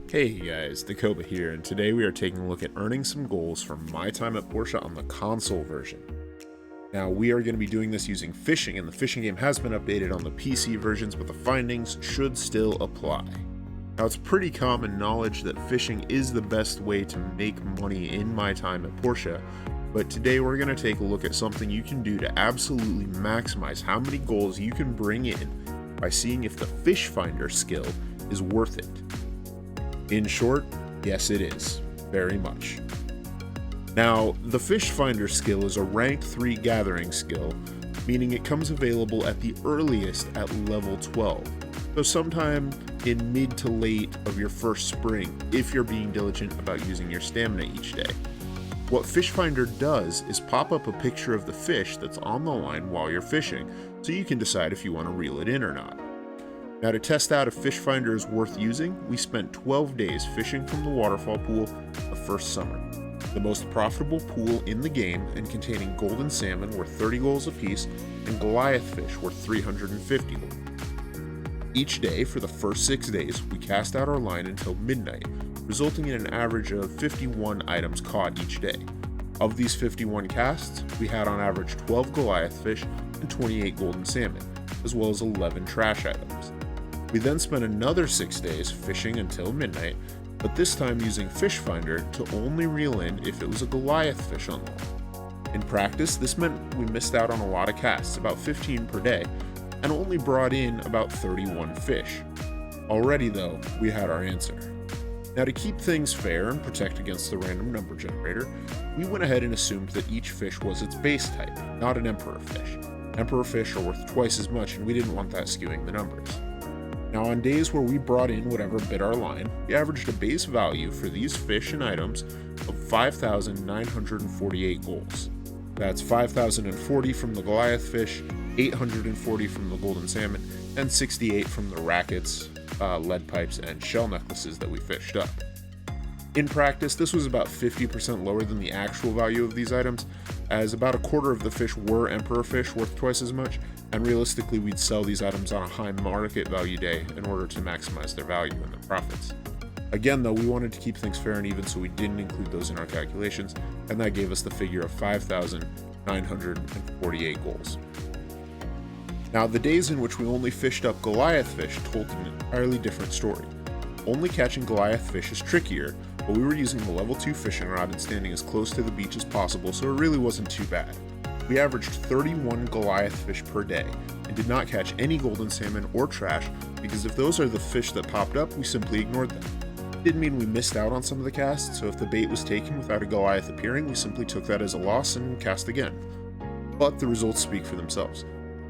Hey guys, the Koba here, and today we are taking a look at earning some goals from my time at Portia on the console version. Now, we are going to be doing this using fishing, and the fishing game has been updated on the PC versions, but the findings should still apply. Now, it's pretty common knowledge that fishing is the best way to make money in my time at Portia, but today we're going to take a look at something you can do to absolutely maximize how many goals you can bring in by seeing if the fish finder skill is worth it. In short, yes it is, very much. Now, the fish finder skill is a rank 3 gathering skill, meaning it comes available at the earliest at level 12, so sometime in mid to late of your first spring if you're being diligent about using your stamina each day. What Fish Finder does is pop up a picture of the fish that's on the line while you're fishing, so you can decide if you want to reel it in or not. Now, to test out if Fish Finder is worth using, we spent 12 days fishing from the waterfall pool the first summer. The most profitable pool in the game and containing golden salmon worth 30 goals apiece and Goliath fish worth 350 gold. Each day for the first 6 days, we cast out our line until midnight, resulting in an average of 51 items caught each day. Of these 51 casts, we had on average 12 Goliath fish and 28 golden salmon, as well as 11 trash items. We then spent another 6 days fishing until midnight, but this time using Fish Finder to only reel in if it was a Goliath fish on the line. In practice, this meant we missed out on a lot of casts, about 15 per day, and only brought in about 31 fish. Already though, we had our answer. Now, to keep things fair and protect against the random number generator, we went ahead and assumed that each fish was its base type, not an emperor fish. Emperor fish are worth twice as much, and we didn't want that skewing the numbers. Now, on days where we brought in whatever bit our line, we averaged a base value for these fish and items of 5,948 goals. That's 5,040 from the Goliath fish, 840 from the golden salmon, and 68 from the rackets, lead pipes, and shell necklaces that we fished up. In practice, this was about 50% lower than the actual value of these items, as about a quarter of the fish were emperor fish worth twice as much, and realistically we'd sell these items on a high market value day in order to maximize their value and their profits. Again though, we wanted to keep things fair and even, so we didn't include those in our calculations, and that gave us the figure of 5,948 goals. Now, the days in which we only fished up Goliath fish told an entirely different story. Only catching Goliath fish is trickier, but we were using the level 2 fishing rod and standing as close to the beach as possible, so it really wasn't too bad. We averaged 31 Goliath fish per day and did not catch any golden salmon or trash, because if those are the fish that popped up, we simply ignored them. It didn't mean we missed out on some of the casts, so if the bait was taken without a Goliath appearing, we simply took that as a loss and cast again. But the results speak for themselves.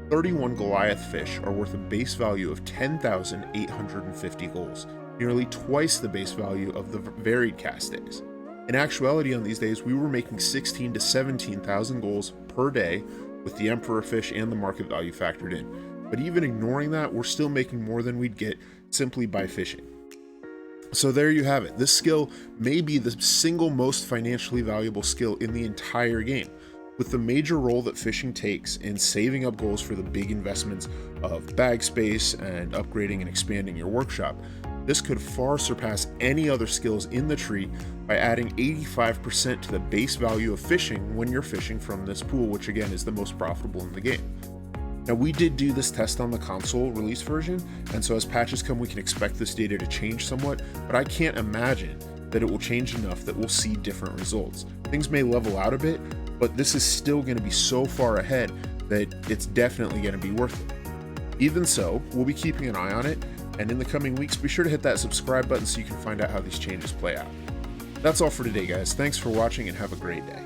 31 Goliath fish are worth a base value of 10,850 goals, nearly twice the base value of the varied cast days. In actuality, on these days, we were making 16 to 17,000 goals per day with the emperor fish and the market value factored in. But even ignoring that, we're still making more than we'd get simply by fishing. So there you have it. This skill may be the single most financially valuable skill in the entire game. With the major role that fishing takes in saving up goals for the big investments of bag space and upgrading and expanding your workshop, this could far surpass any other skills in the tree by adding 85% to the base value of fishing when you're fishing from this pool, which again is the most profitable in the game. Now, we did do this test on the console release version, and so as patches come we can expect this data to change somewhat, but I can't imagine that it will change enough that we'll see different results. Things may level out a bit, but this is still going to be so far ahead that it's definitely going to be worth it. Even so, we'll be keeping an eye on it, and in the coming weeks, be sure to hit that subscribe button so you can find out how these changes play out. That's all for today, guys. Thanks for watching and have a great day.